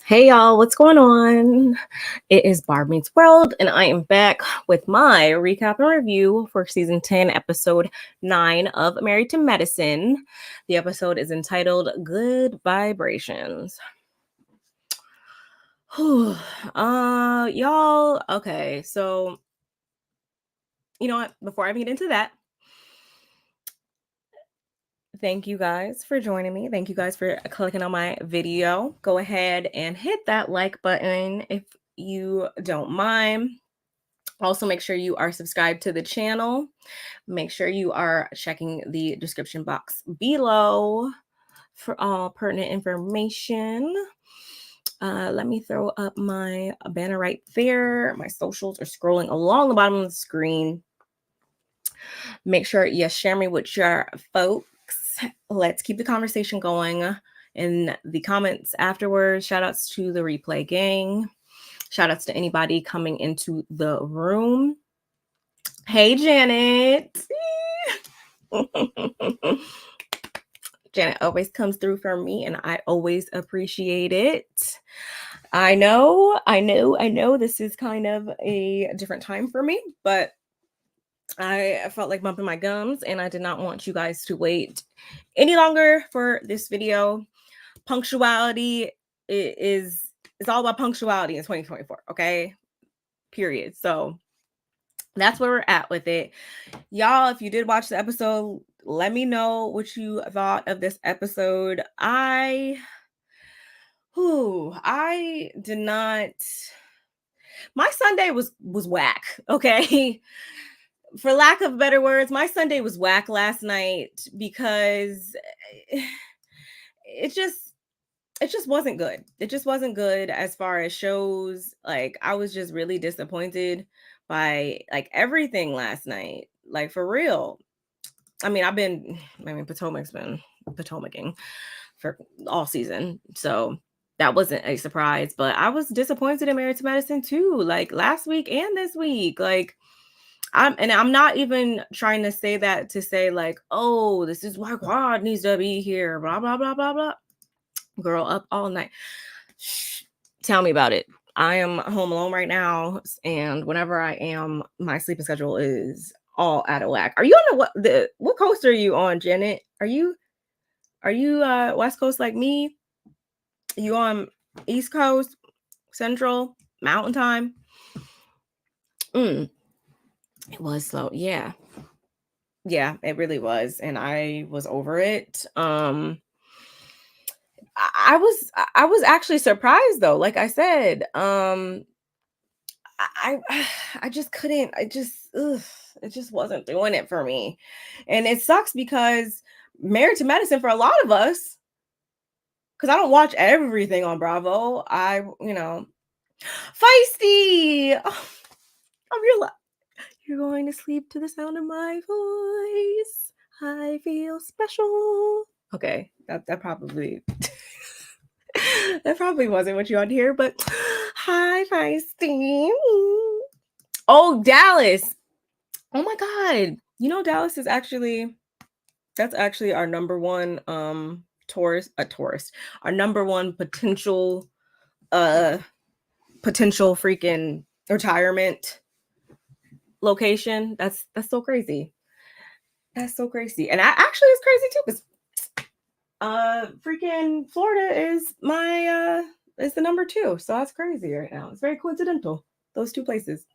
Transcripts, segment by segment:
Hey y'all, what's going on? It is Barb Meets World, and I am back with my recap and review for season 10, episode 9 of Married to Medicine. The episode is entitled Good Vibrations. Y'all, okay, so you know what? Before I get into that, thank you guys for joining me. Thank you guys for clicking on my video. Go ahead and hit that like button if you don't mind. Also, make sure you are subscribed to the channel. Make sure you are checking the description box below for all pertinent information. Let me throw up my banner right there. My socials are scrolling along the bottom of the screen. Make sure you share me with your folks. Let's keep the conversation going in the comments afterwards. Shout outs to the replay gang. Shout outs to anybody coming into the room. Hey, Janet. Janet always comes through for me, and I always appreciate it. I know this is kind of a different time for me, but I felt like bumping my gums, and I did not want you guys to wait any longer for this video. Punctuality is all about punctuality in 2024, okay? Period. So that's where we're at with it. Y'all, if you did watch the episode, let me know what you thought of this episode. I did not. My Sunday was whack, okay? For lack of better words, my Sunday was whack last night because it just wasn't good. It just wasn't good as far as shows. Like, I was just really disappointed by like everything last night. Like, for real. Potomac's been Potomacing for all season. So that wasn't a surprise, but I was disappointed in Married to Medicine too. Like last week and this week. Like I'm not even trying to say that to say like, oh, this is why Quad needs to be here. Blah blah blah blah blah. Girl, up all night. Shh, tell me about it. I am home alone right now, and whenever I am, my sleeping schedule is all out of whack. Are you on what coast are you on, Janet? Are you West Coast like me? You on East Coast, Central, Mountain Time? It was slow. Yeah, it really was, and I was over it. I was actually surprised though. Like I said, I I just couldn't. It just wasn't doing it for me, and it sucks because Married to Medicine for a lot of us, because I don't watch everything on Bravo. Feisty. Oh, you're going to sleep to the sound of my voice. I feel special. Okay, that probably that probably wasn't what you want to hear, but hi, Feisty. Oh, Dallas. Oh my God. You know, Dallas is that's actually our number one tourist, our number one potential freaking retirement location. That's so crazy. That's so crazy. And actually it's crazy too, because freaking Florida is is the number 2. So that's crazy right now. It's very coincidental, those two places.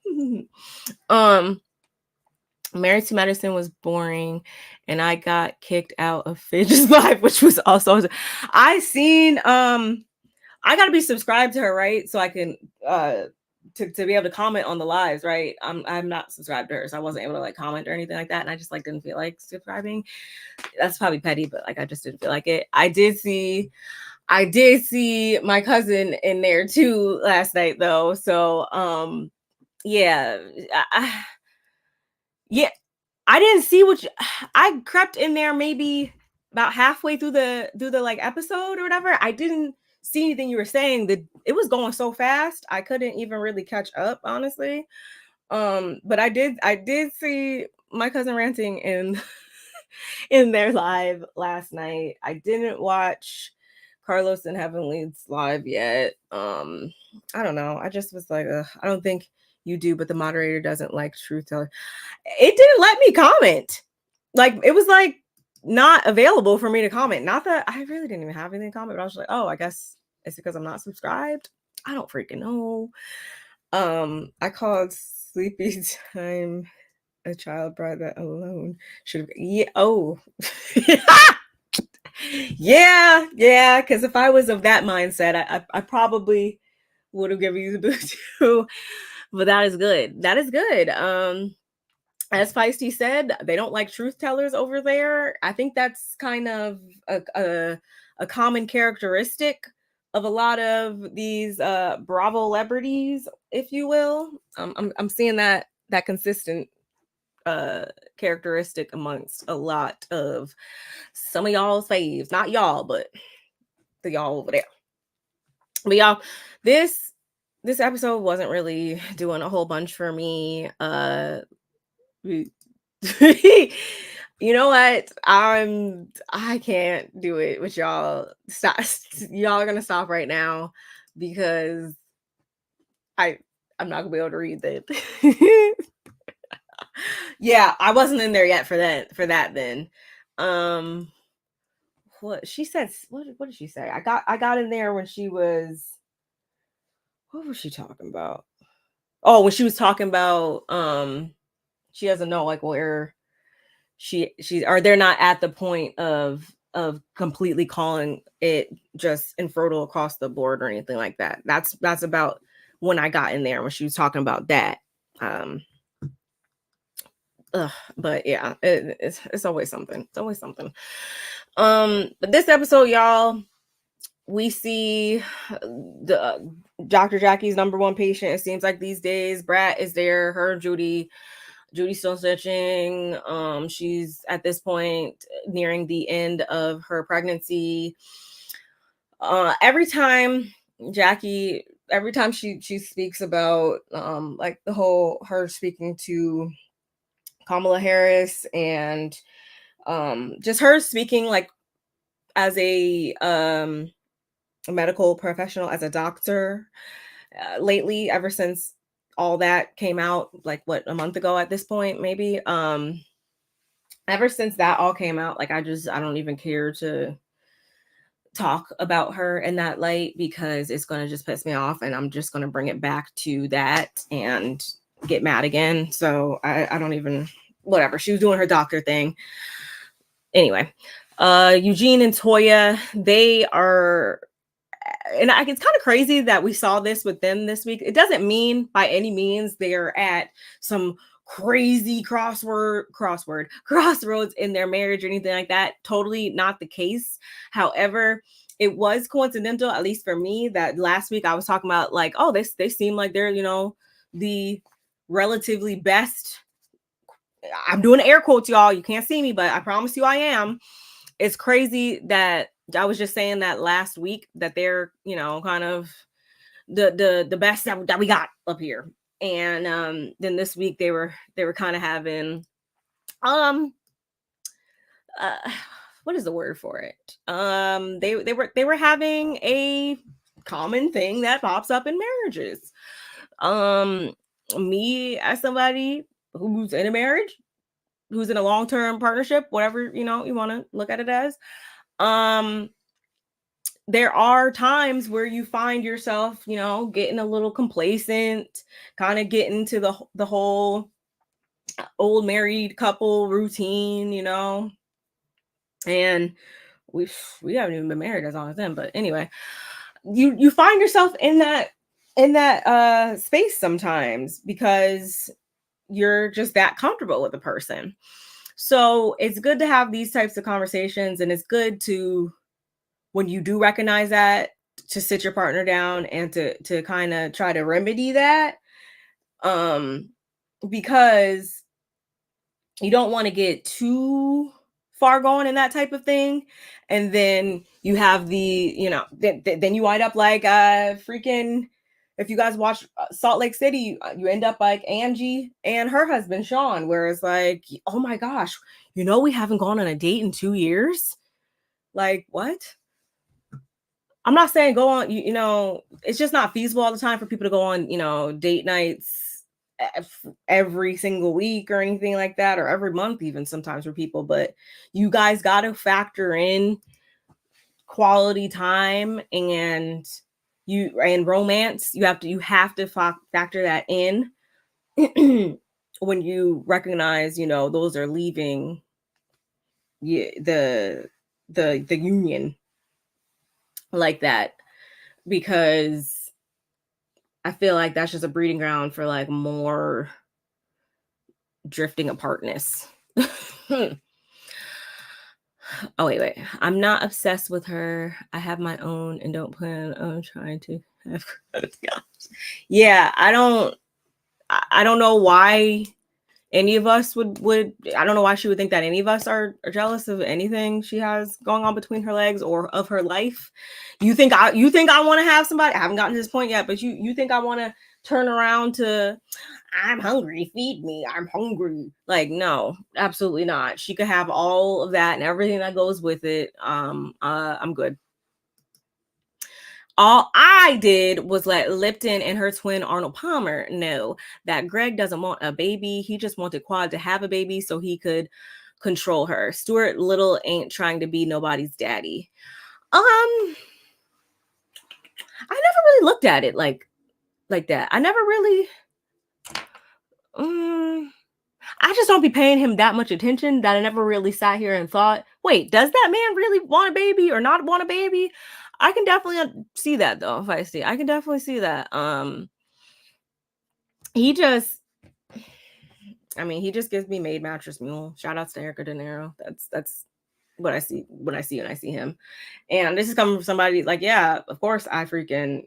Married to Medicine was boring, and I got kicked out of Phaedra's live, which was also I gotta be subscribed to her, right? So I can to be able to comment on the lives, right? I'm not subscribed to her, so I wasn't able to like comment or anything like that, and I just like didn't feel like subscribing. That's probably petty, but like I just didn't feel like it. I did see my cousin in there too last night though, so yeah. Yeah, I didn't see I crept in there maybe about halfway through the like episode or whatever. I didn't see anything you were saying. That it was going so fast, I couldn't even really catch up, honestly. But I did see my cousin ranting in in their live last night. I didn't watch Carlos and Heavenly's live yet. I don't know. I just was like, I don't think you do, but the moderator doesn't like truth teller. It didn't let me comment. Like, it was like not available for me to comment. Not that I really didn't even have anything to comment, but I was like, oh, I guess it's because I'm not subscribed. I don't freaking know. I called sleepy time a child bride that alone should have. Yeah. Oh. yeah. Because if I was of that mindset, I probably would have given you the boot too. But that is good. That is good. As Feisty said, they don't like truth tellers over there. I think that's kind of a common characteristic of a lot of these Bravo celebrities, if you will. I'm seeing that consistent characteristic amongst a lot of some of y'all's faves. Not y'all, but the y'all over there. But y'all, this episode wasn't really doing a whole bunch for me. You know what? I can't do it with y'all. Stop. Y'all are gonna stop right now because I'm not gonna be able to read that. Yeah, I wasn't in there yet for that then. What she said, what did she say? I got in there when she was, what was she talking about? Oh, when she was talking about she doesn't know like where she or they're not at the point of completely calling it just infertile across the board or anything like that. That's about when I got in there when she was talking about that. But yeah, it's always something. It's always something. But this episode, y'all, we see the Dr. Jackie's number one patient. It seems like these days, Brat is there. Her and Judy's still searching. She's at this point nearing the end of her pregnancy. Every time she speaks about like the whole her speaking to Kamala Harris and just her speaking like as a medical professional, as a doctor lately, ever since all that came out, like what, a month ago at this point, maybe. Ever since that all came out, like I don't even care to talk about her in that light because it's going to just piss me off and I'm just going to bring it back to that and get mad again. So I don't even, whatever. She was doing her doctor thing. Anyway, Eugene and Toya, they are, and it's kind of crazy that we saw this with them this week. It doesn't mean by any means they're at some crazy crossroads in their marriage or anything like that. Totally not the case. However, it was coincidental, at least for me, that last week I was talking about like, oh, they seem like they're, the relatively best. I'm doing air quotes, y'all. You can't see me, but I promise you I am. It's crazy that I was just saying that last week that they're, kind of the best that we got up here. And then this week they were kind of having what is the word for it? They were having a common thing that pops up in marriages. Me as somebody who's in a marriage, who's in a long-term partnership, whatever you want to look at it as, there are times where you find yourself, getting a little complacent, kind of getting to the whole old married couple routine, and we haven't even been married as long as them, but anyway, you find yourself in that space sometimes because you're just that comfortable with the person. So it's good to have these types of conversations, and it's good to, when you do recognize that, to sit your partner down and to kind of try to remedy that, because you don't want to get too far going in that type of thing, and then you have then you wind up like freaking, if you guys watch Salt Lake City, you end up like Angie and her husband Sean, where it's like, oh my gosh, we haven't gone on a date in 2 years. Like, what? I'm not saying go on, it's just not feasible all the time for people to go on, date nights every single week or anything like that, or every month, even sometimes for people. But you guys got to factor in quality time and romance. You have to factor that in when you recognize, those are leaving the union like that, because I feel like that's just a breeding ground for like more drifting apartness. Oh, wait. I'm not obsessed with her. I have my own and don't plan on trying to have. Yeah, I don't know why any of us would I don't know why she would think that any of us are jealous of anything she has going on between her legs or of her life. You think I want to have somebody? I haven't gotten to this point yet, but you think I want to turn around to, I'm hungry, feed me, I'm hungry? Like, no, absolutely not. She could have all of that and everything that goes with it. I'm good. All I did was let Lipton and her twin Arnold Palmer know that Greg doesn't want a baby. He just wanted Quad to have a baby so he could control her. Stuart Little ain't trying to be nobody's daddy. I never really looked at it like that. I never really. I just don't be paying him that much attention that I never really sat here and thought, wait, does that man really want a baby or not want a baby? I can definitely see that though. I can definitely see that. He just gives me made mattress mule. Shout outs to Erica De Niro. That's what I see when I see him. And this is coming from somebody like, yeah, of course I freaking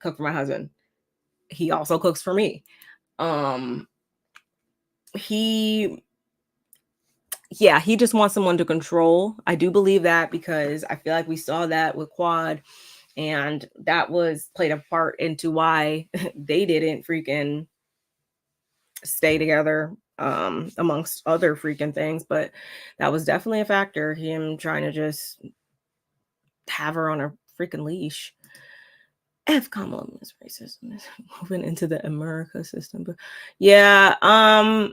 cook for my husband. He also cooks for me. He just wants someone to control. I do believe that because I feel like we saw that with Quad, and that was played a part into why they didn't freaking stay together, amongst other freaking things. But that was definitely a factor, him trying to just have her on a freaking leash. F Kamala is racism is moving into the America system. But yeah, I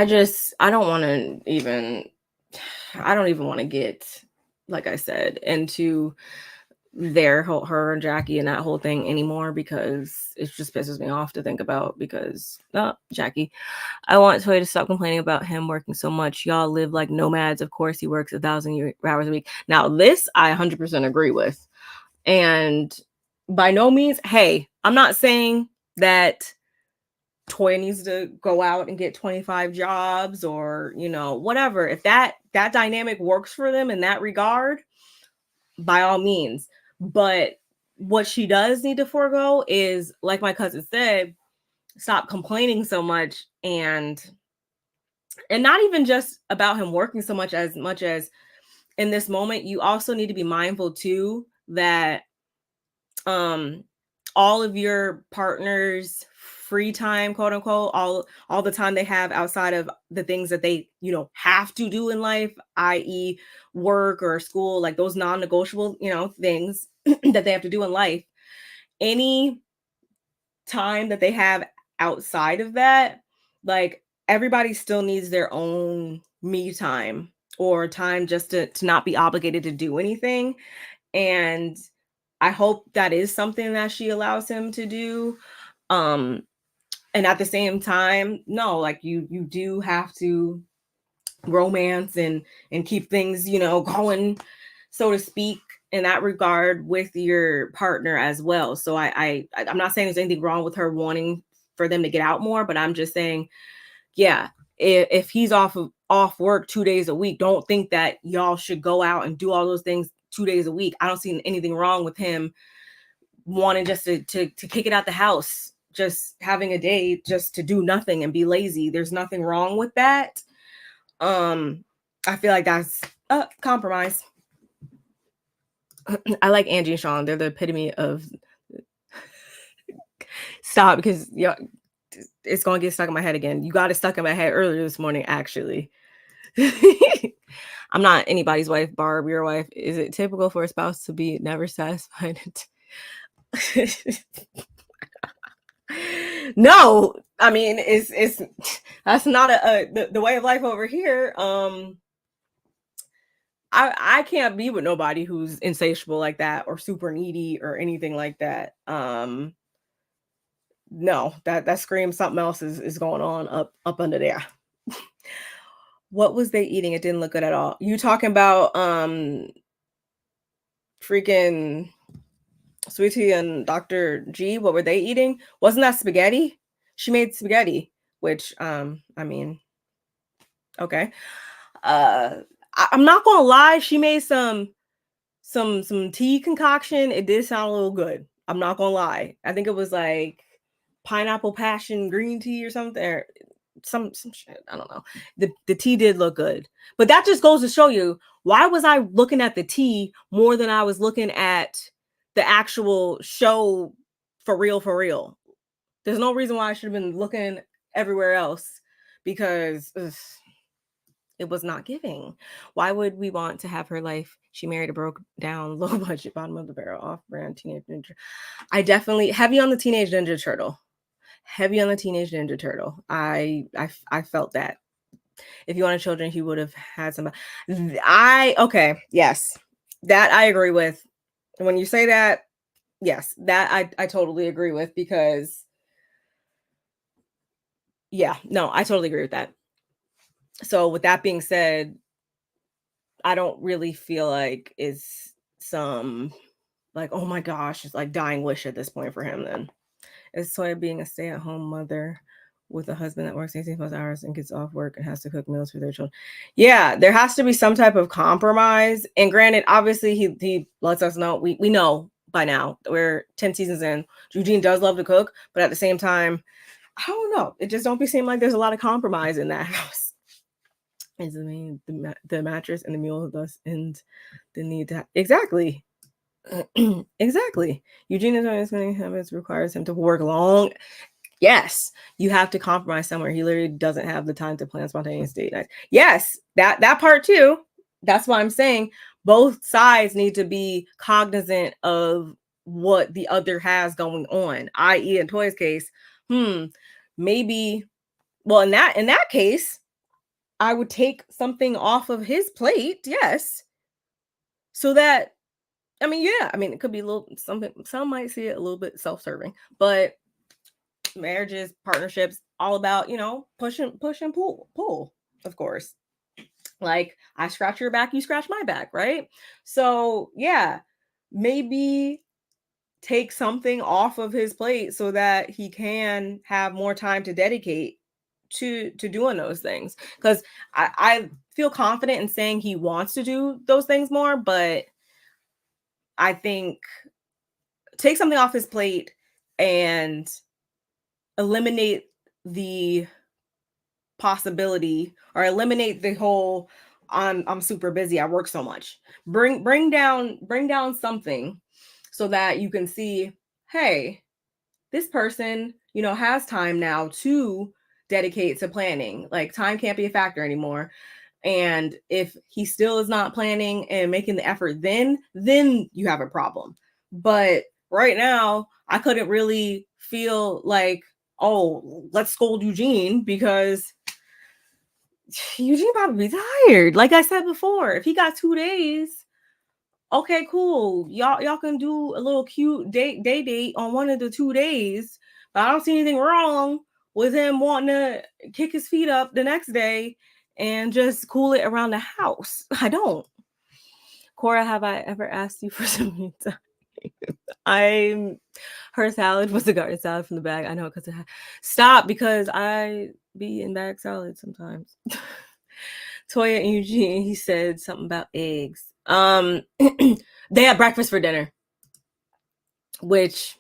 don't even want to get, like I said, into her and Jackie and that whole thing anymore, because it just pisses me off to think about. Because Jackie, I want Toya to stop complaining about him working so much. Y'all live like nomads. Of course he works 1,000 hours a week. Now this I 100% agree with, and by no means, hey, I'm not saying that Toya needs to go out and get 25 jobs or whatever. If that dynamic works for them in that regard, by all means. But what she does need to forego is, like my cousin said, stop complaining so much, and not even just about him working so much as in this moment, you also need to be mindful too that all of your partner's free time, quote unquote, all the time they have outside of the things that they have to do in life, i.e. work or school, like those non-negotiable things that they have to do in life, any time that they have outside of that, like everybody still needs their own me time or time just to not be obligated to do anything. And I hope that is something that she allows him to do. And at the same time, no, like you do have to romance and keep things, going, so to speak, in that regard with your partner as well. So I'm not saying there's anything wrong with her wanting for them to get out more, but I'm just saying, yeah, if he's off work 2 days a week, don't think that y'all should go out and do all those things 2 days a week. I don't see anything wrong with him wanting just to kick it out the house, just having a day just to do nothing and be lazy. There's nothing wrong with that. I feel like that's a compromise. I like Angie and Sean. They're the epitome of stop, because it's going to get stuck in my head again. You got it stuck in my head earlier this morning, actually. I'm not anybody's wife. Barb, your wife. Is it typical for a spouse to be never satisfied? No, I mean it's that's not the way of life over here. I can't be with nobody who's insatiable like that or super needy or anything like that. No, that screams something else is going on up under there. What was they eating? It didn't look good at all. You talking about freaking Sweetie and Dr. G? What were they eating? Wasn't that spaghetti? She made spaghetti, which I mean, okay. I'm not gonna lie, she made some tea concoction. It did sound a little good. I'm not gonna lie. I think it was like pineapple passion green tea or something, or some shit. I don't know. The tea did look good, but that just goes to show you, why was I looking at the tea more than I was looking at the actual show for real? For real, there's no reason why I should have been looking everywhere else, because it was not giving. Why would we want to have her life? She married a broke down, low budget, bottom of the barrel, off brand teenage ninja. I definitely heavy on the teenage ninja turtle. Heavy on the teenage ninja turtle. I felt that. If you wanted children, he would have had some. Okay, yes, that I agree with. When you say that, yes, that I totally agree with, because yeah, no, I totally agree with that. So with that being said, I don't really feel like it's some like, oh my gosh, it's like dying wish at this point for him. Then is Toya being a stay-at-home mother with a husband that works 18 plus hours and gets off work and has to cook meals for their children? Yeah, there has to be some type of compromise. And granted, obviously he lets us know, we know by now that we're 10 seasons in, Eugene does love to cook, but at the same time, I don't know, it just don't be seem like there's a lot of compromise in that house. Is the mattress and the mule thus and the need to exactly. Exactly. Eugene is going to have it requires him to work long. Yes, you have to compromise somewhere. He literally doesn't have the time to plan spontaneous date nights. Yes, that part too. That's why I'm saying both sides need to be cognizant of what the other has going on. I.e., in Toy's case, maybe. Well, in that case, I would take something off of his plate. Yes, so that, I mean, yeah, I mean, it could be a little something. Some might see it a little bit self-serving, but marriages, partnerships, all about, push and pull, of course. Like, I scratch your back, you scratch my back, right? So yeah, maybe take something off of his plate so that he can have more time to dedicate to doing those things. Because I feel confident in saying he wants to do those things more, but I think take something off his plate and eliminate the possibility, or eliminate the whole I'm super busy, I work so much. Bring down something so that you can see, hey, this person, has time now to dedicate to planning. Like, time can't be a factor anymore. And if he still is not planning and making the effort, then you have a problem. But right now, I couldn't really feel like, oh, let's scold Eugene, because Eugene probably tired. Like I said before, if he got 2 days, okay, cool. Y'all can do a little cute date on one of the 2 days. But I don't see anything wrong with him wanting to kick his feet up the next day and just cool it around the house. I don't. Cora, have I ever asked you for some time? Her salad was a garden salad from the bag. I know, because stop, because I be in bag salad sometimes. Toya and Eugene, he said something about eggs. They had breakfast for dinner, which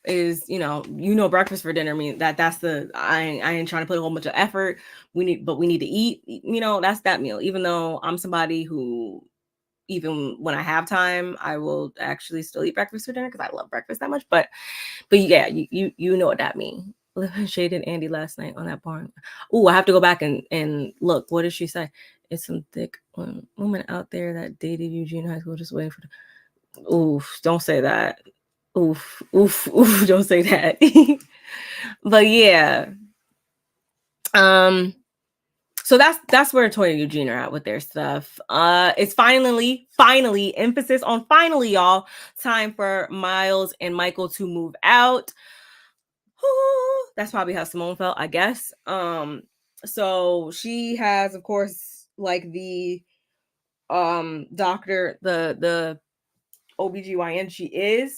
is, breakfast for dinner means that's the, I ain't trying to put a whole bunch of effort. We need to eat, that's that meal. Even though I'm somebody who, even when I have time, I will actually still eat breakfast for dinner because I love breakfast that much. But yeah, you know what that means. Shaded Andy last night on that barn. Oh, I have to go back and look. What did she say? It's some thick woman out there that dated Eugene in high school just waiting for the... Oof, don't say that. Oof, oof, oof, don't say that. But yeah. So that's where Toya and Eugene are at with their stuff. It's finally, emphasis on finally, y'all, time for Miles and Michael to move out. That's probably how Simone felt, I guess. So she has, of course, like the doctor, the OBGYN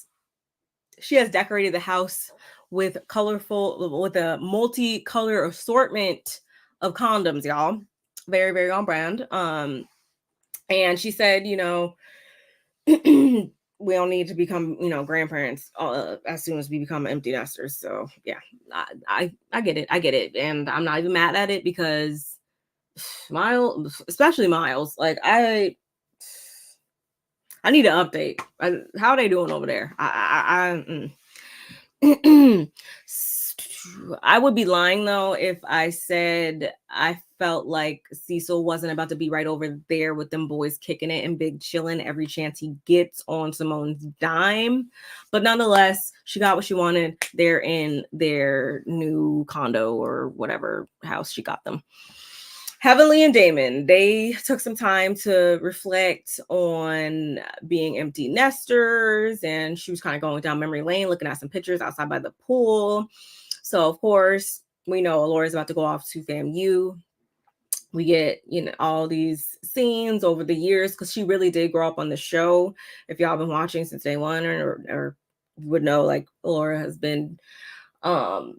she has decorated the house with a multicolor assortment of condoms, y'all. Very, very on brand. And she said, we don't need to become, grandparents as soon as we become empty nesters. So yeah, I get it. I get it. And I'm not even mad at it because Miles, especially Miles, like I need an update. How are they doing over there? I would be lying though if I said I felt like Cecil wasn't about to be right over there with them boys kicking it and big chilling every chance he gets on Simone's dime. But nonetheless, she got what she wanted. They're in their new condo or whatever house she got them. Heavenly and Damon, they took some time to reflect on being empty nesters, and she was kind of going down memory lane, looking at some pictures outside by the pool. So, of course, we know Laura's about to go off to FAMU. We get, all these scenes over the years because she really did grow up on the show. If y'all been watching since day one, or you would know, like Laura has been on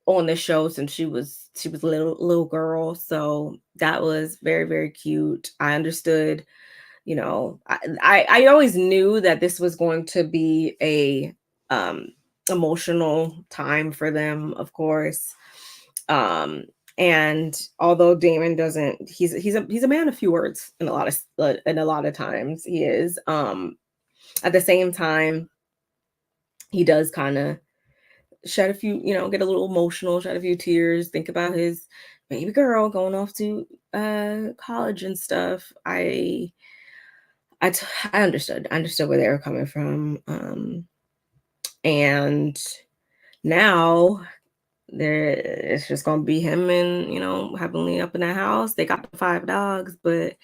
the show since she was a little girl. So that was very, very cute. I understood, I always knew that this was going to be a emotional time for them, of course. And although Damon doesn't, he's a man of few words in a lot of times he is. At the same time, he does kind of shed a few, get a little emotional, shed a few tears, think about his baby girl going off to college and stuff. I understood where they were coming from. And now it's just gonna be him and Heavenly up in that house. They got the 5 dogs, but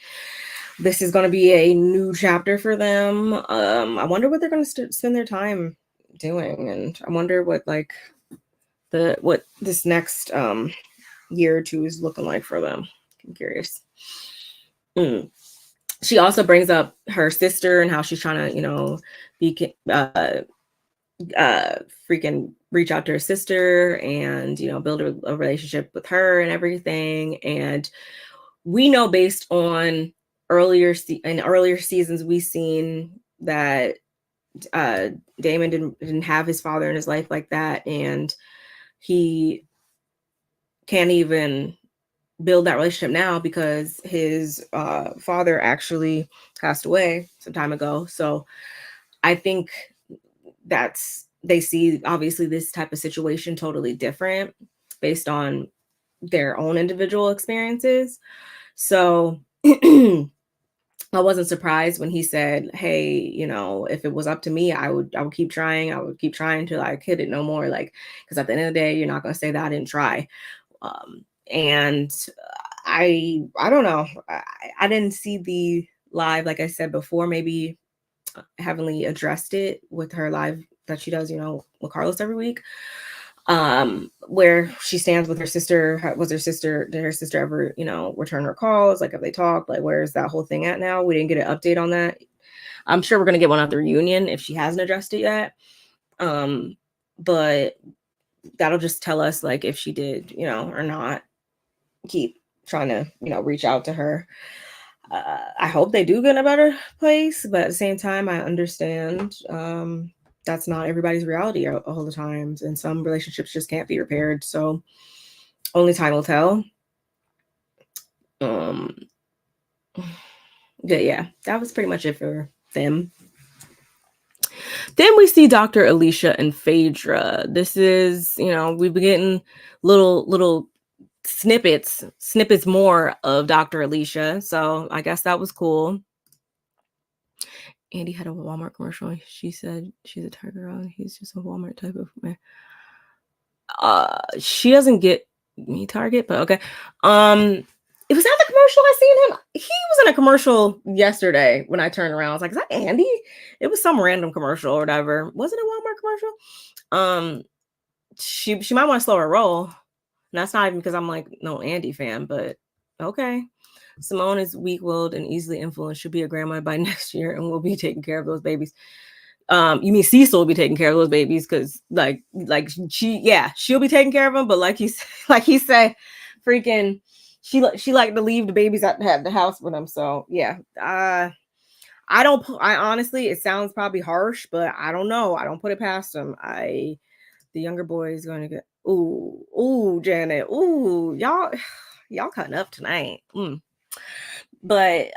this is gonna be a new chapter for them. I wonder what they're gonna spend their time doing, and I wonder what what this next year or two is looking like for them. I'm curious. She also brings up her sister and how she's trying to, be freaking reach out to her sister and, build a relationship with her and everything. And we know based on earlier seasons, we've seen that Damon didn't have his father in his life like that. And he can't even build that relationship now because his father actually passed away some time ago. So I think they see obviously this type of situation totally different based on their own individual experiences. So I wasn't surprised when he said, hey, if it was up to me, I would keep trying. I would keep trying till I hit it no more. Like, because at the end of the day, you're not going to say that I didn't try. And I don't know. I didn't see the live, like I said before, maybe Heavenly addressed it with her live that she does, with Carlos every week, where she stands with her sister. Did her sister ever, return her calls? Like, have they talked? Like, where's that whole thing at now? We didn't get an update on that. I'm sure we're going to get one at the reunion if she hasn't addressed it yet. But that'll just tell us, like, if she did, or not. Keep trying to, reach out to her. I hope they do get in a better place, but at the same time, I understand that's not everybody's reality all the times, and some relationships just can't be repaired. So only time will tell. Yeah, that was pretty much it for them. Then we see Dr. Alicia and Phaedra. This is, we've been getting little snippets more of Dr. Alicia. So I guess that was cool. Andy had a Walmart commercial. She said she's a Tiger girl and he's just a Walmart type of man. She doesn't get me Target, but okay. It was that the commercial I seen him. He was in a commercial yesterday when I turned around. I was like, is that Andy? It was some random commercial or whatever. Was it a Walmart commercial? She might want to slow her roll. And that's not even because I'm like no Andy fan, but okay. Simone is weak-willed and easily influenced. Should be a grandma by next year and will be taking care of those babies. You mean Cecil will be taking care of those babies because like she'll be taking care of them, but like he said, freaking she like to leave the babies at the house with them. So yeah, I honestly, it sounds probably harsh, but I don't know. I don't put it past them. The younger boy is going to get ooh Janet, ooh y'all cutting up tonight. But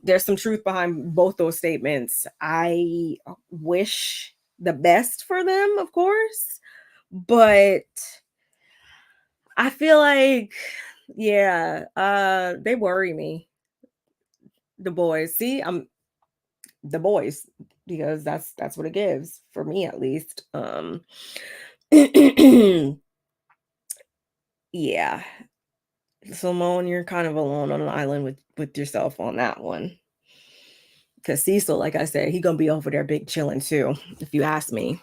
there's some truth behind both those statements. I wish the best for them, of course, but I feel like, they worry me. The boys. See, I'm the boys because that's what it gives for me at least. Yeah. Simone, you're kind of alone on an island with yourself on that one. Because Cecil, like I said, he gonna be over there big chilling too, if you ask me.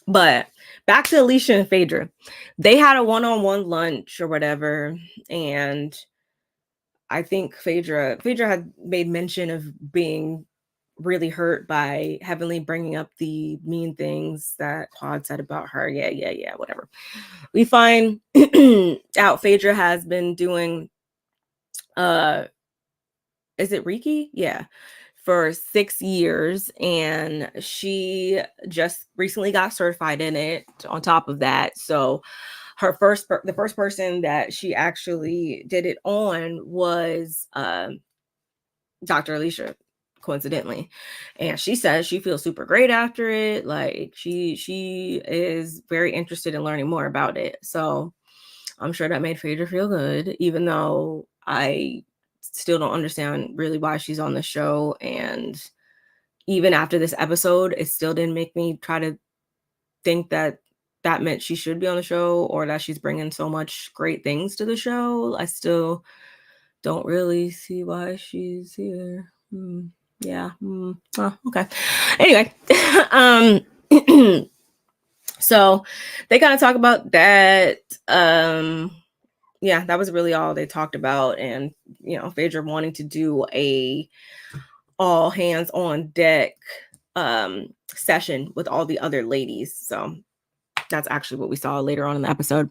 But back to Alicia and Phaedra. They had a one-on-one lunch or whatever, and I think Phaedra had made mention of being really hurt by Heavenly bringing up the mean things that Claude said about her. Yeah, whatever. We find out Phaedra has been doing is it Reiki? Yeah. For 6 years, and she just recently got certified in it on top of that. So the first person that she actually did it on was Dr. Alicia, coincidentally. And she says she feels super great after it. Like she is very interested in learning more about it. So I'm sure that made Phaedra feel good, even though I still don't understand really why she's on the show. And even after this episode, it still didn't make me try to think that that meant she should be on the show or that she's bringing so much great things to the show. I still don't really see why she's here. Yeah. Oh, okay. Anyway, so they kind of talk about that. Yeah, that was really all they talked about. And, Phaedra wanting to do a all hands on deck session with all the other ladies. So that's actually what we saw later on in the episode.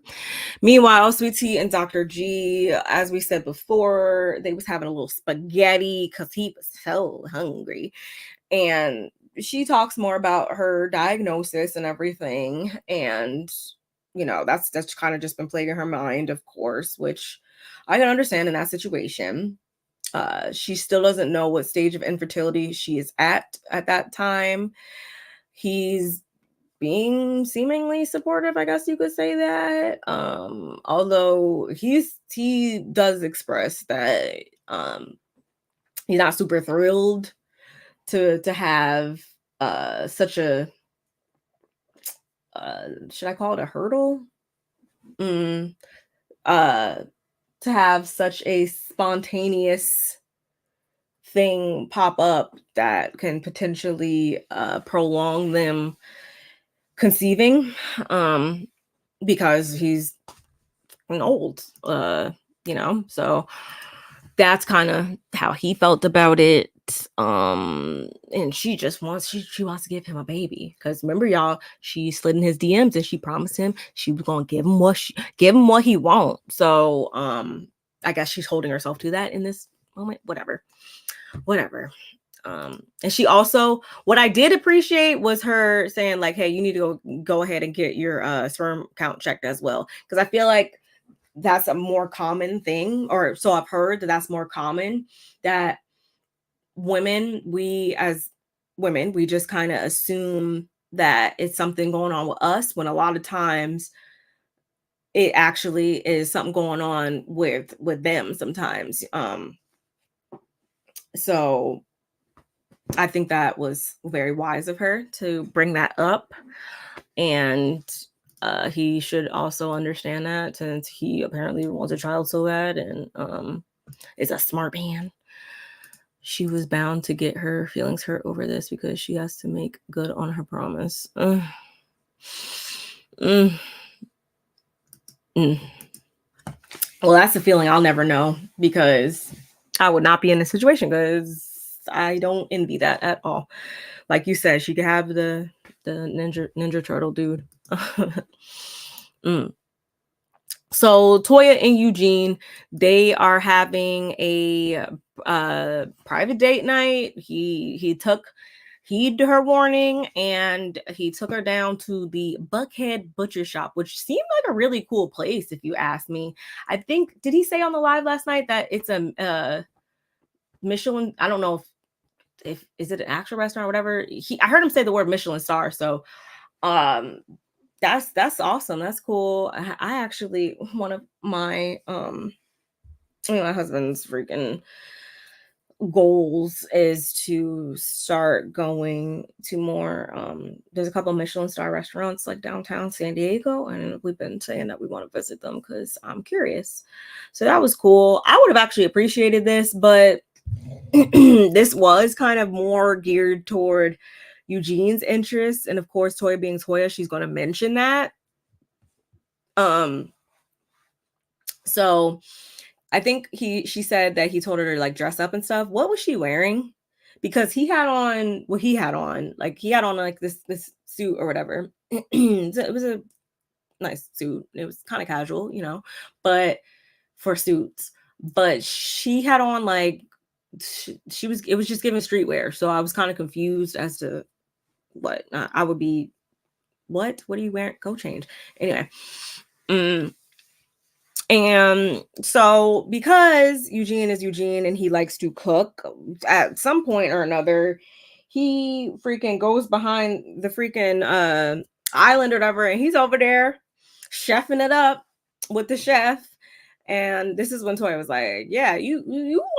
Meanwhile, Sweet Tea and Dr. G, as we said before, they was having a little spaghetti because he was so hungry. And she talks more about her diagnosis and everything. And, that's kind of just been plaguing her mind, of course, which I can understand in that situation. She still doesn't know what stage of infertility she is at that time. He's being seemingly supportive, I guess you could say that. Although he does express that he's not super thrilled to have such a should I call it a hurdle? To have such a spontaneous thing pop up that can potentially prolong them conceiving, because he's old, so that's kind of how he felt about it. And she wants to give him a baby, because remember, y'all, she slid in his DMs and she promised him she was gonna give him what he wants. So I guess she's holding herself to that in this moment. Whatever. And she also, what I did appreciate was her saying like, hey, you need to go ahead and get your sperm count checked as well, because I feel like that's a more common thing, or so I've heard that's more common, that as women, we just kind of assume that it's something going on with us, when a lot of times it actually is something going on with them sometimes. So I think that was very wise of her to bring that up. And he should also understand that, since he apparently wants a child so bad and is a smart man. She was bound to get her feelings hurt over this because she has to make good on her promise. Mm. Well, that's a feeling I'll never know, because I would not be in this situation, because I don't envy that at all. Like you said, she could have the Ninja Turtle dude. So Toya and Eugene, they are having a private date night. He took heed to her warning, and he took her down to the Buckhead Butcher Shop, which seemed like a really cool place, if you ask me. I think, did he say on the live last night that it's a Michelin? I don't know if is it an actual restaurant or whatever. I heard him say the word Michelin star. So that's awesome. That's cool. I actually, one of my my husband's freaking goals is to start going to more there's a couple of Michelin star restaurants like downtown San Diego, and we've been saying that we want to visit them because I'm curious. So that was cool. I would have actually appreciated this, but this was kind of more geared toward Eugene's interests, and of course, Toya being Toya, she's going to mention that. So I think she said that he told her to like dress up and stuff. What was she wearing? Because he had on what he had on. Like he had on like this suit or whatever. It was a nice suit. It was kind of casual, but for suits. But she had on like it was just giving streetwear. So I was kind of confused as to what I would be. What are you wearing? Go change. Anyway. And so, because Eugene is Eugene and he likes to cook, at some point or another, he freaking goes behind the freaking island or whatever, and he's over there chefing it up with the chef. And this is when Toya was like, "Yeah, you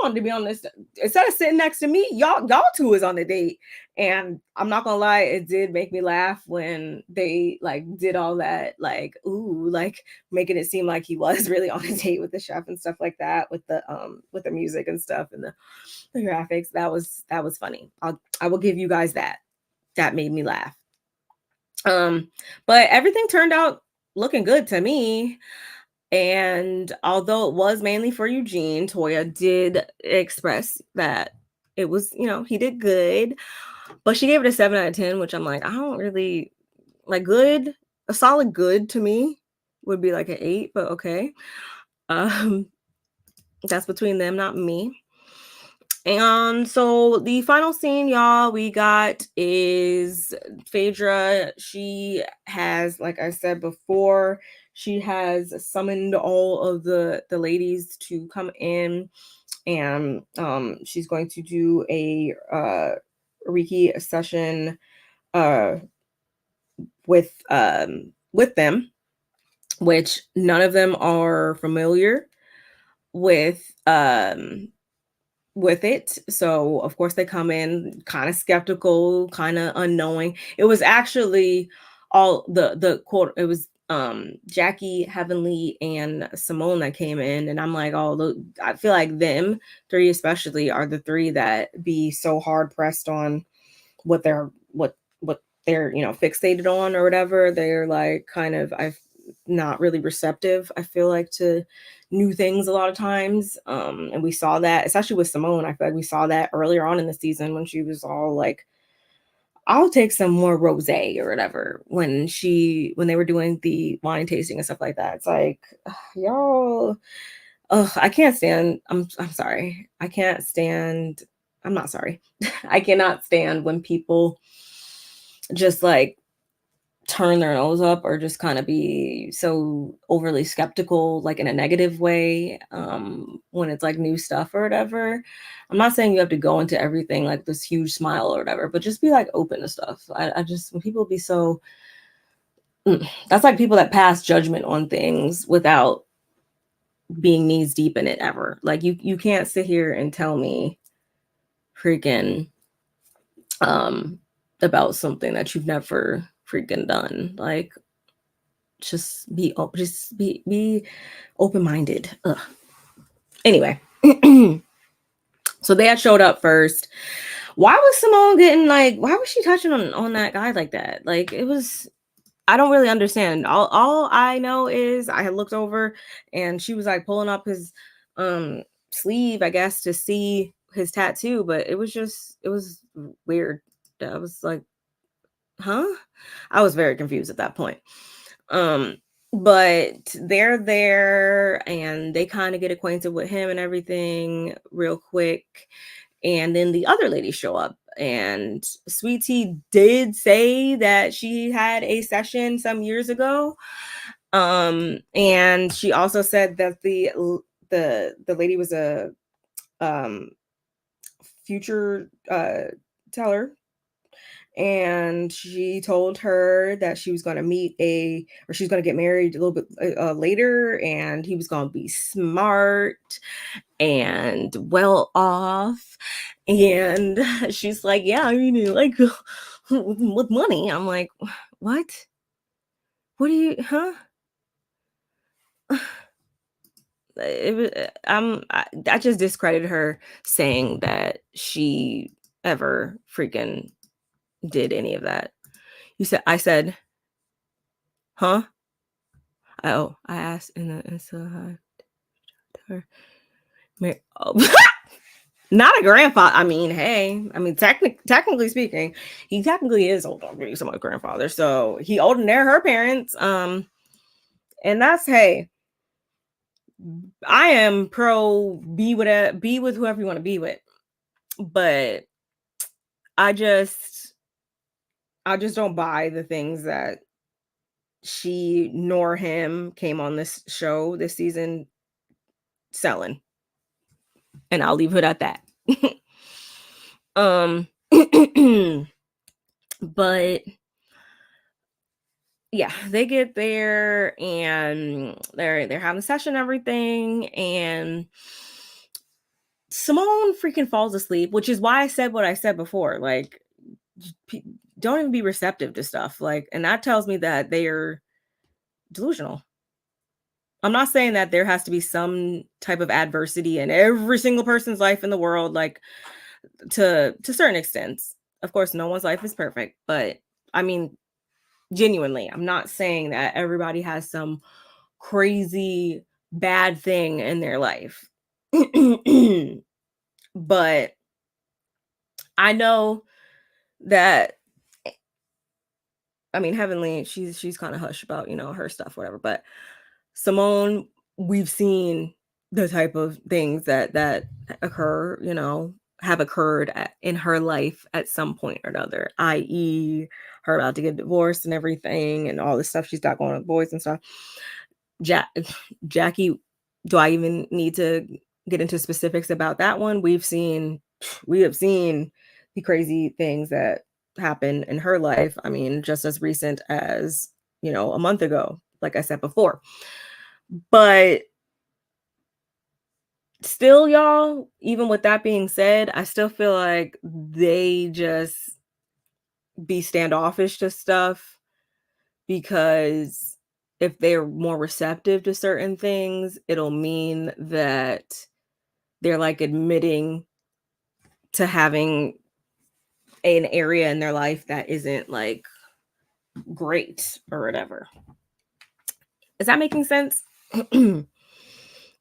wanted to be on this instead of sitting next to me. Y'all two is on the date." And I'm not gonna lie, it did make me laugh when they like did all that, like, ooh, like making it seem like he was really on a date with the chef and stuff like that, with the music and stuff and the graphics. That was funny. I will give you guys that. That made me laugh. But everything turned out looking good to me. And although it was mainly for Eugene, Toya did express that it was, he did good. But she gave it a 7 out of 10, which I'm like, I don't really like good. A solid good to me would be like an 8, but okay. That's between them, not me. And so the final scene, y'all, we got is Phaedra. She has, like I said before, she has summoned all of the ladies to come in, and she's going to do a Reiki session with them, which none of them are familiar with it. So of course they come in kind of skeptical, kind of unknowing. It was actually all the quote, it was Jackie, Heavenly, and Simone that came in, and I'm like, oh, look, I feel like them three especially are the three that be so hard pressed on what they're fixated on or whatever. They're like kind of not really receptive, I feel like, to new things a lot of times. And we saw that, especially with Simone. I feel like we saw that earlier on in the season when she was all like, I'll take some more rosé or whatever, when they were doing the wine tasting and stuff like that. It's like, y'all, I can't stand, I'm sorry. I can't stand, I'm not sorry. I cannot stand when people just like turn their nose up or just kind of be so overly skeptical, like in a negative way, when it's like new stuff or whatever. I'm not saying you have to go into everything like this huge smile or whatever, but just be like open to stuff. I just, when people be so That's like people that pass judgment on things without being knees deep in it ever. Like you can't sit here and tell me freaking about something that you've never freaking done. Like just be open-minded. Ugh. Anyway. So they had showed up first. Why was Simone getting like, why was she touching on that guy like that? Like it was, I don't really understand. All I know is I had looked over and she was like pulling up his sleeve, I guess, to see his tattoo, but it was weird. I was like, huh? I was very confused at that point. But they're there and they kind of get acquainted with him and everything real quick. And then the other ladies show up, and Sweet Tea did say that she had a session some years ago. And she also said that the lady was a future teller, and she told her that she was going to she's going to get married a little bit later, and he was going to be smart and well off. And she's like, yeah, I mean, like with money. I'm like, what do you, huh? I just discredited her saying that she ever freaking did any of that. I said, huh? Oh, I asked in the not a grandfather. I mean, hey, I mean, technically speaking, he technically is old enough to be someone's grandfather. So he older than her parents. And that's, hey, I am pro be with whoever you want to be with, but I just don't buy the things that she nor him came on this show this season selling, and I'll leave it at that. But yeah, they get there and they're having a session and everything, and Simone freaking falls asleep, which is why I said what I said before. Like, don't even be receptive to stuff. Like, and that tells me that they are delusional. I'm not saying that there has to be some type of adversity in every single person's life in the world, like to certain extents. Of course, no one's life is perfect, but I mean, genuinely, I'm not saying that everybody has some crazy bad thing in their life. But I know that, I mean, Heavenly, she's kind of hush about, her stuff, whatever. But Simone, we've seen the type of things that occur, have occurred in her life at some point or another, i.e., her about to get divorced and everything, and all this stuff she's got going with boys and stuff. Jackie, do I even need to get into specifics about that one? We have seen the crazy things that happen in her life. I mean, just as recent as, a month ago, like I said before. But still, y'all, even with that being said, I still feel like they just be standoffish to stuff, because if they're more receptive to certain things, it'll mean that they're like admitting to having an area in their life that isn't like great or whatever. Is that making sense?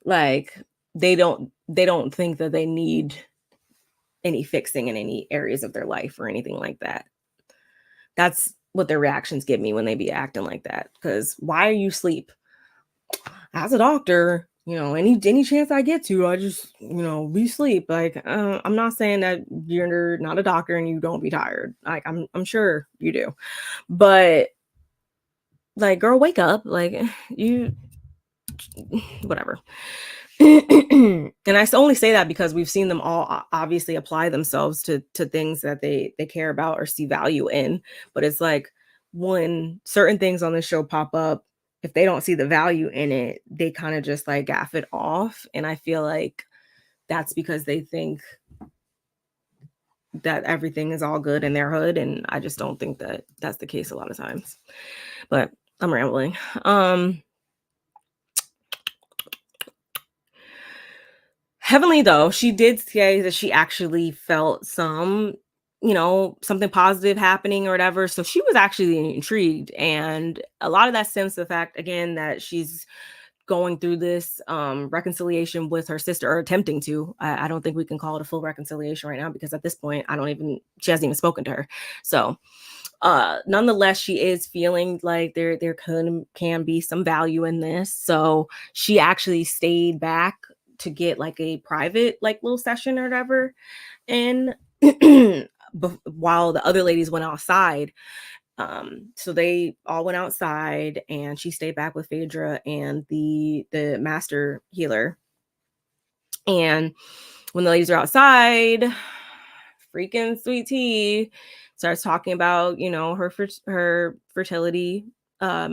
Like they don't think that they need any fixing in any areas of their life or anything like that. That's what their reactions give me when they be acting like that. Because why are you asleep? As a doctor, any chance I get to, I just, we sleep. Like, I'm not saying that you're not a doctor and you don't be tired. Like, I'm sure you do, but like, girl, wake up. Like, you, whatever. And I only say that because we've seen them all obviously apply themselves to things that they care about or see value in. But it's like, when certain things on the show pop up, if they don't see the value in it, they kind of just like gaff it off. And I feel like that's because they think that everything is all good in their hood. And I just don't think that that's the case a lot of times. But I'm rambling. Heavenly, though, she did say that she actually felt some, something positive happening or whatever. So she was actually intrigued. And a lot of that stems to the fact, again, that she's going through this reconciliation with her sister, or attempting to. I don't think we can call it a full reconciliation right now, because at this point, she hasn't even spoken to her. So nonetheless, she is feeling like there can be some value in this. So she actually stayed back to get like a private like little session or whatever, and while the other ladies went outside. So they all went outside, and she stayed back with Phaedra and the master healer. And when the ladies are outside, freaking Sweet Tea starts talking about, her fertility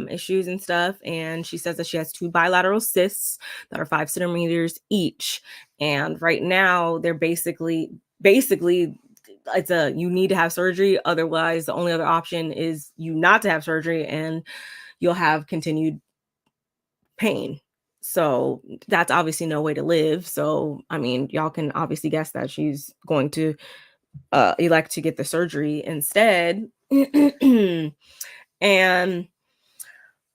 issues and stuff. And she says that she has 2 bilateral cysts that are 5 centimeters each. And right now they're basically you need to have surgery. Otherwise, the only other option is you not to have surgery, and you'll have continued pain. So that's obviously no way to live. So, I mean, y'all can obviously guess that she's going to elect to get the surgery instead. And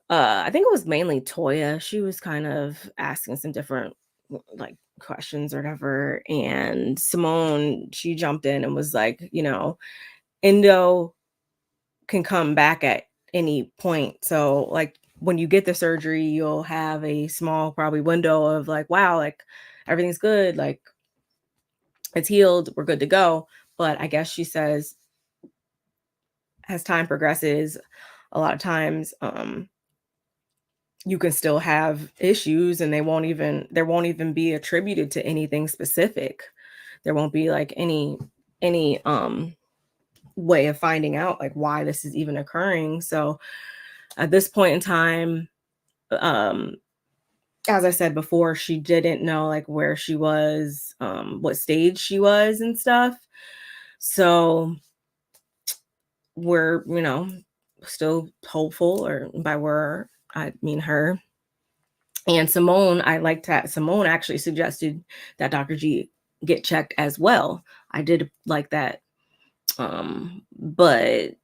I think it was mainly Toya. She was kind of asking some different like questions or whatever. And Simone, she jumped in and was like, endo can come back at any point. So like when you get the surgery, you'll have a small probably window of like, wow, like everything's good, like it's healed, we're good to go. But I guess she says as time progresses, a lot of times you can still have issues, and there won't even be attributed to anything specific. There won't be like any way of finding out like why this is even occurring. So at this point in time, as I said before, she didn't know like where she was, what stage she was and stuff. So we're, still hopeful, or by we're, I mean her. And Simone, Simone actually suggested that Dr. G get checked as well. I did like that. But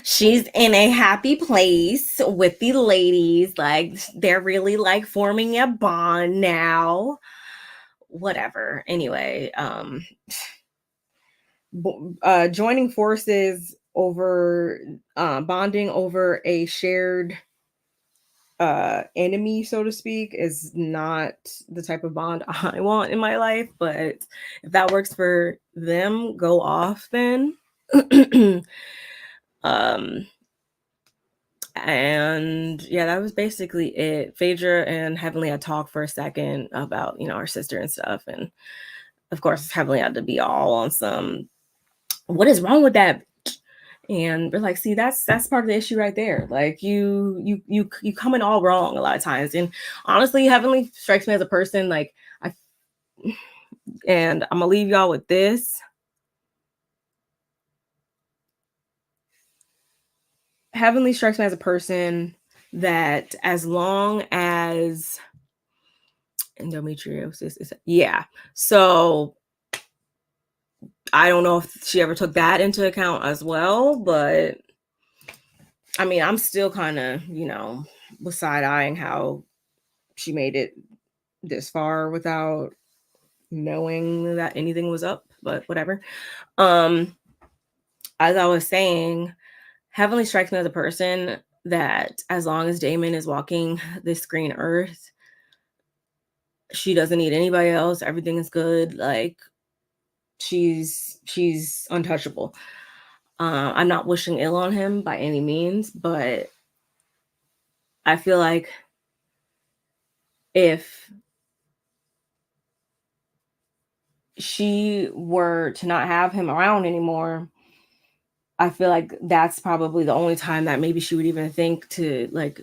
she's in a happy place with the ladies. Like they're really like forming a bond now. Whatever. Anyway, joining forces over bonding over a shared enemy, so to speak, is not the type of bond I want in my life. But if that works for them, go off then. And yeah, that was basically it. Phaedra and Heavenly had talked for a second about, our sister and stuff. And of course, Heavenly had to be all on some, what is wrong with that? And we're like, see, that's part of the issue right there. Like you come in all wrong a lot of times. And honestly, Heavenly strikes me as a person like and I'm gonna leave y'all with this. Heavenly strikes me as a person that as long as endometriosis is, yeah. So I don't know if she ever took that into account as well, but I mean, I'm still kind of, was side eyeing how she made it this far without knowing that anything was up, but whatever. As I was saying, Heavenly strikes me as a person that as long as Damon is walking this green earth, she doesn't need anybody else. Everything is good. Like she's untouchable. I'm not wishing ill on him by any means, but I feel like if she were to not have him around anymore, I feel like that's probably the only time that maybe she would even think to like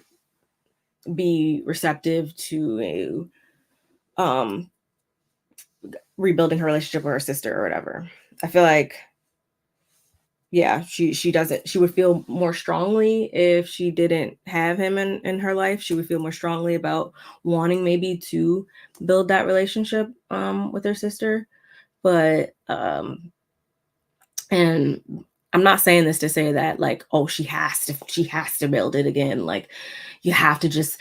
be receptive to rebuilding her relationship with her sister or whatever. I feel like, yeah, she doesn't, she would feel more strongly if she didn't have him in her life. She would feel more strongly about wanting maybe to build that relationship with her sister. But and I'm not saying this to say that like, oh, she has to build it again. Like you have to just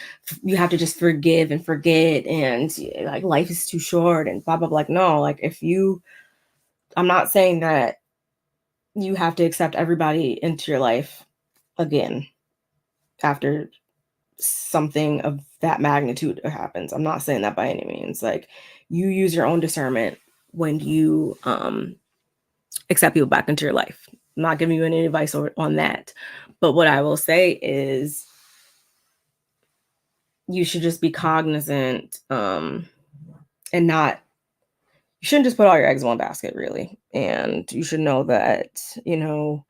forgive and forget, and like life is too short and blah blah blah. Like no, like if you, I'm not saying that you have to accept everybody into your life again after something of that magnitude happens. I'm not saying that by any means. Like you use your own discernment when you accept people back into your life. I'm not giving you any advice on that. But what I will say is you should just be cognizant and not, you shouldn't just put all your eggs in one basket, really. And you should know that, you know,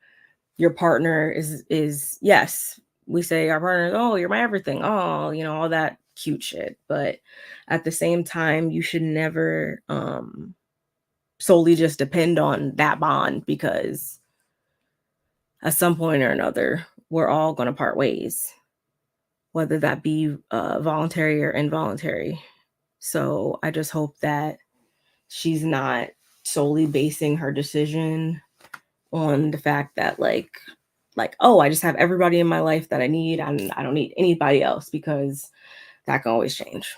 your partner is yes, we say our partner is, oh, you're my everything. Oh, you know, all that cute shit. But at the same time, you should never solely just depend on that bond, because at some point or another, we're all going to part ways, whether that be voluntary or involuntary. So I just hope that she's not solely basing her decision on the fact that like, oh, I just have everybody in my life that I need, and I don't need anybody else, because that can always change.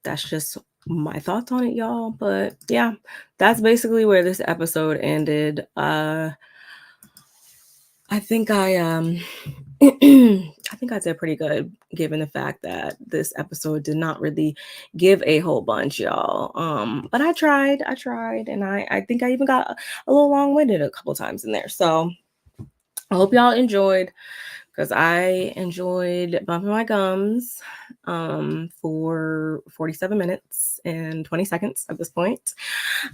That's just my thoughts on it, y'all. But yeah, that's basically where this episode ended. I think I I think I did pretty good, given the fact that this episode did not really give a whole bunch, y'all. But I tried, and I think I even got a little long-winded a couple times in there. So I hope y'all enjoyed, because I enjoyed bumping my gums for 47 minutes and 20 seconds at this point.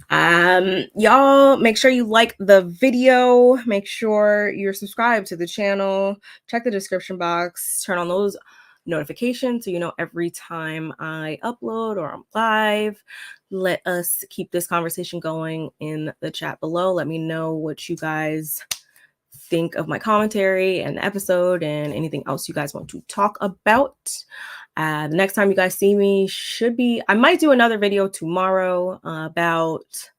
Y'all make sure you like the video, make sure you're subscribed to the channel, check the description box, turn on those notifications so you know every time I upload or I'm live. Let us keep this conversation going in the chat below. Let me know what you guys think of my commentary and the episode and anything else you guys want to talk about. The next time you guys see me should be, I might do another video tomorrow about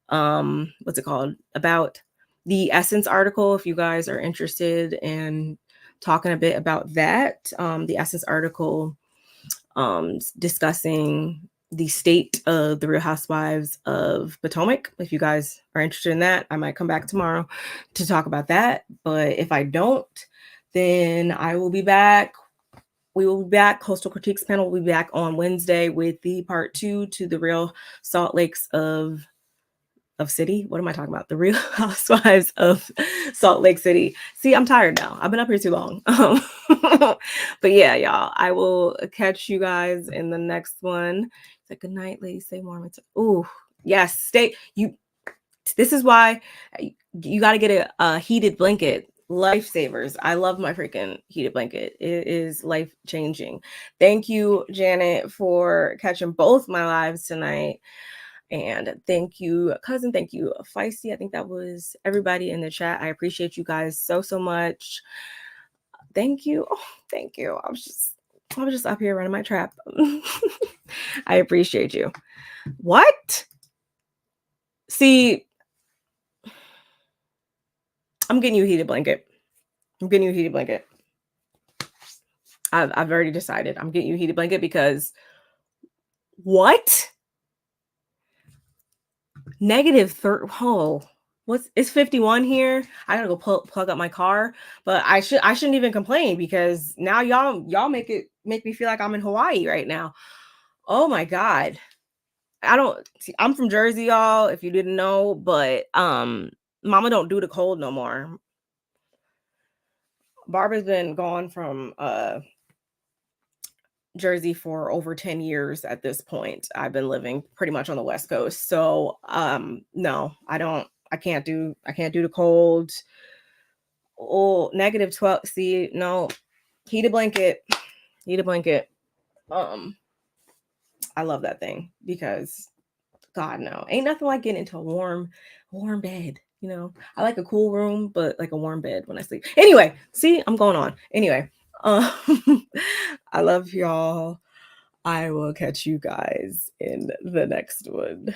what's it called, about the Essence article, if you guys are interested in talking a bit about that. The Essence article discussing the state of the Real Housewives of Potomac. If you guys are interested in that, I might come back tomorrow to talk about that. But if I don't, then I will be back. We will be back. Coastal Critiques panel will be back on Wednesday with the part 2 to the Real Salt Lakes of City. What am I talking about? The Real Housewives of Salt Lake City. See, I'm tired now. I've been up here too long. But yeah, y'all, I will catch you guys in the next one. It's like, good night, ladies. Stay warm. Oh, yes. Stay. This is why you got to get a heated blanket. Lifesavers. I love my freaking heated blanket. It is life changing. Thank you, Janet, for catching both my lives tonight. And thank you, cousin. Thank you, Feisty. I think that was everybody in the chat. I appreciate you guys so much. Thank you. Oh, thank you. I was just up here running my trap. I appreciate you. What? See, I'm getting you a heated blanket. I've already decided. I'm getting you a heated blanket because what? -3. It's 51 here. I gotta go plug up my car, but I shouldn't even complain, because now y'all make me feel like I'm in Hawaii right now. Oh my God. I'm from Jersey, y'all, if you didn't know, but mama don't do the cold no more. Barb has been gone from Jersey for over 10 years at this point. I've been living pretty much on the West Coast. So no, I don't I can't do the cold. Oh, -12. See, no, heated blanket. Heated blanket. I love that thing because God no, ain't nothing like getting into a warm bed. You know, I like a cool room, but like a warm bed when I sleep. Anyway, see, I'm going on. Anyway, um, I love y'all. I will catch you guys in the next one.